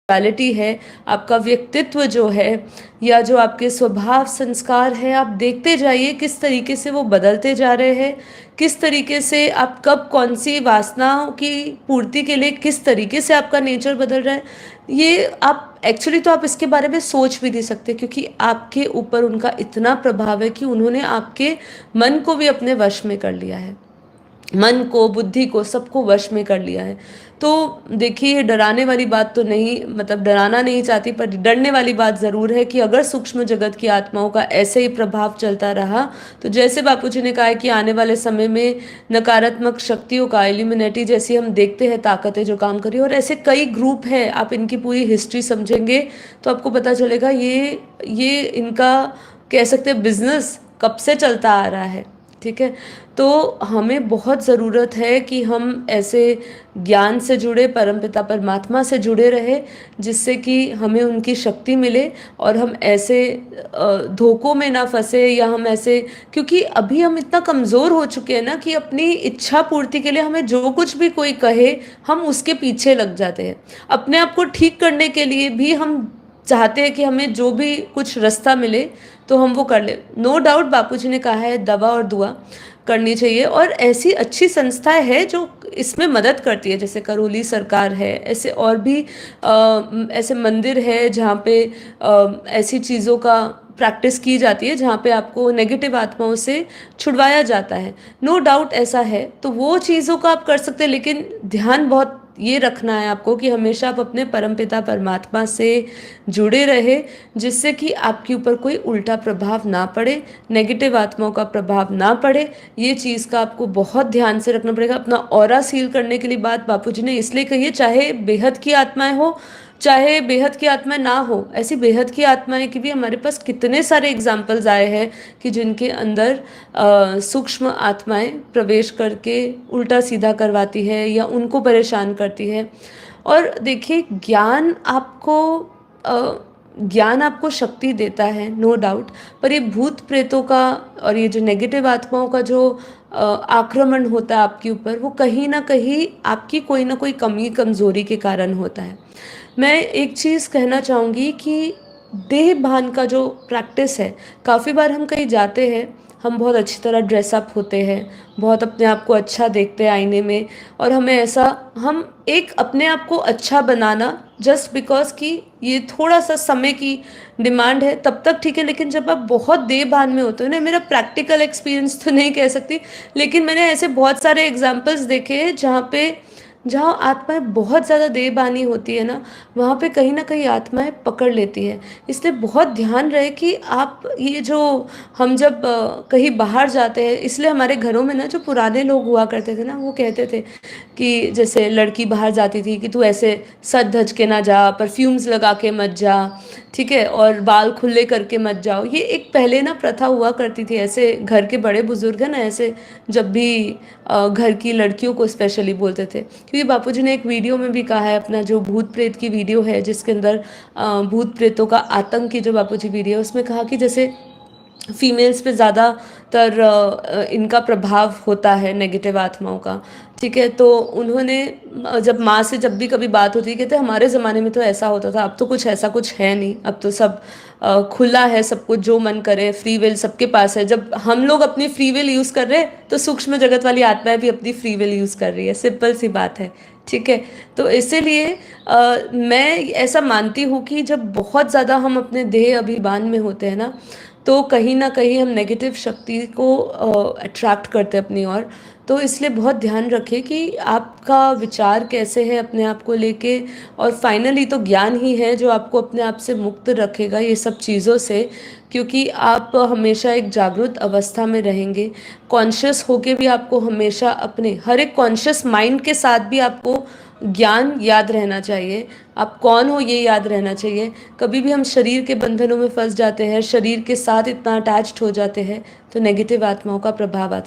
Quality है, आपका व्यक्तित्व जो है, या जो आपके स्वभाव संस्कार है, आप देखते जाइए किस तरीके से वो बदलते जा रहे हैं, किस तरीके से आप कब कौन सी वासनाओं की पूर्ति के लिए किस तरीके से आपका नेचर बदल रहा है। ये आप एक्चुअली तो आप इसके बारे में सोच भी नहीं सकते, क्योंकि आपके ऊपर उनका इतना प्रभाव है कि उन्होंने आपके मन को भी अपने वश में कर लिया है, मन को, बुद्धि को, सबको वश में कर लिया है। तो देखिए, डराने वाली बात तो नहीं, मतलब डराना नहीं चाहती, पर डरने वाली बात ज़रूर है कि अगर सूक्ष्म जगत की आत्माओं का ऐसे ही प्रभाव चलता रहा, तो जैसे बापूजी ने कहा है कि आने वाले समय में नकारात्मक शक्तियों का, इल्यूमिनेटी जैसी हम देखते हैं ताकतें जो काम कर रही है, और ऐसे कई ग्रुप हैं, आप इनकी पूरी हिस्ट्री समझेंगे तो आपको पता चलेगा ये इनका कह सकते हैं बिजनेस कब से चलता आ रहा है। ठीक है, तो हमें बहुत ज़रूरत है कि हम ऐसे ज्ञान से जुड़े, परमपिता परमात्मा से जुड़े रहे, जिससे कि हमें उनकी शक्ति मिले और हम ऐसे धोखों में ना फंसे, या हम ऐसे, क्योंकि अभी हम इतना कमज़ोर हो चुके हैं ना कि अपनी इच्छा पूर्ति के लिए हमें जो कुछ भी कोई कहे हम उसके पीछे लग जाते हैं। अपने आप को ठीक करने के लिए भी हम चाहते हैं कि हमें जो भी कुछ रास्ता मिले तो हम वो कर ले। नो डाउट बापूजी ने कहा है दवा और दुआ करनी चाहिए, और ऐसी अच्छी संस्थाएं हैं जो इसमें मदद करती है, जैसे करोली सरकार है, ऐसे और भी ऐसे मंदिर है जहाँ पे ऐसी चीज़ों का प्रैक्टिस की जाती है, जहाँ पे आपको नेगेटिव आत्माओं से छुड़वाया जाता है। नो डाउट ऐसा है, तो वो चीज़ों का आप कर सकते हैं, लेकिन ध्यान बहुत ये रखना है आपको कि हमेशा आप अपने परमपिता परमात्मा से जुड़े रहे, जिससे कि आपके ऊपर कोई उल्टा प्रभाव ना पड़े, नेगेटिव आत्माओं का प्रभाव ना पड़े। ये चीज़ का आपको बहुत ध्यान से रखना पड़ेगा। अपना ऑरा सील करने के लिए बात बापूजी ने इसलिए कही है, चाहे बेहद की आत्माएं हो, चाहे बेहद की आत्माएं ना हो। ऐसी बेहद की आत्माएं की भी हमारे पास कितने सारे एग्जाम्पल्स आए हैं कि जिनके अंदर सूक्ष्म आत्माएं प्रवेश करके उल्टा सीधा करवाती है या उनको परेशान करती है। और देखिए, ज्ञान आपको शक्ति देता है, नो डाउट, पर ये भूत प्रेतों का और ये जो नेगेटिव आत्माओं का जो आक्रमण होता है आपके ऊपर, वो कहीं ना कहीं आपकी कोई ना कोई कमी कमज़ोरी के कारण होता है। मैं एक चीज़ कहना चाहूँगी कि देह भान का जो प्रैक्टिस है, काफ़ी बार हम कहीं जाते हैं, हम बहुत अच्छी तरह ड्रेसअप होते हैं, बहुत अपने आप को अच्छा देखते हैं आईने में, और हमें ऐसा, हम एक अपने आप को अच्छा बनाना जस्ट बिकॉज कि ये थोड़ा सा समय की डिमांड है, तब तक ठीक है। लेकिन जब आप बहुत देह भान में होते हो ना, मेरा प्रैक्टिकल एक्सपीरियंस तो नहीं कह सकती, लेकिन मैंने ऐसे बहुत सारे एग्जाम्पल्स देखे हैं जहाँ आत्माएं बहुत ज़्यादा देहबानी होती है ना, वहाँ पे कहीं ना कहीं आत्माएं पकड़ लेती है। इसलिए बहुत ध्यान रहे कि आप ये जो, हम जब कहीं बाहर जाते हैं, इसलिए हमारे घरों में ना जो पुराने लोग हुआ करते थे ना, वो कहते थे कि जैसे लड़की बाहर जाती थी कि तू ऐसे सज धज के ना जा, परफ्यूम्स लगा के मत जा, ठीक है, और बाल खुले करके मत जाओ। ये एक पहले ना प्रथा हुआ करती थी, ऐसे घर के बड़े बुजुर्ग है ना, ऐसे जब भी घर की लड़कियों को स्पेशली बोलते थे। क्योंकि बापूजी ने एक वीडियो में भी कहा है, अपना जो भूत प्रेत की वीडियो है जिसके अंदर भूत प्रेतों का आतंक की जो बापूजी वीडियो है, उसमें कहा कि जैसे फीमेल्स पे ज़्यादातर इनका प्रभाव होता है नेगेटिव आत्माओं का, ठीक है। तो उन्होंने जब माँ से जब भी कभी बात होती है, कहते हमारे ज़माने में तो ऐसा होता था, अब तो कुछ ऐसा कुछ है नहीं, अब तो सब खुला है, सब कुछ जो मन करे, फ्री विल सबके पास है। जब हम लोग अपनी फ्री विल यूज़ कर रहे हैं, तो सूक्ष्म जगत वाली आत्माएं भी अपनी फ्री विल यूज़ कर रही है, सिंपल सी बात है, ठीक है। तो इसीलिए मैं ऐसा मानती हूँ कि जब बहुत ज़्यादा हम अपने देह अभिमान में होते हैं ना, तो कहीं ना कहीं हम नेगेटिव शक्ति को अट्रैक्ट करते हैं अपनी ओर। तो इसलिए बहुत ध्यान रखें कि आपका विचार कैसे है अपने आप को लेके, और फाइनली तो ज्ञान ही है जो आपको अपने आप से मुक्त रखेगा ये सब चीज़ों से, क्योंकि आप हमेशा एक जागरूक अवस्था में रहेंगे। कॉन्शियस होके भी आपको हमेशा अपने हर एक कॉन्शियस माइंड के साथ भी आपको ज्ञान याद रहना चाहिए, आप कौन हो ये याद रहना चाहिए। कभी भी हम शरीर के बंधनों में फंस जाते हैं, शरीर के साथ इतना अटैच्ड हो जाते हैं, तो नेगेटिव आत्माओं का प्रभाव आता है।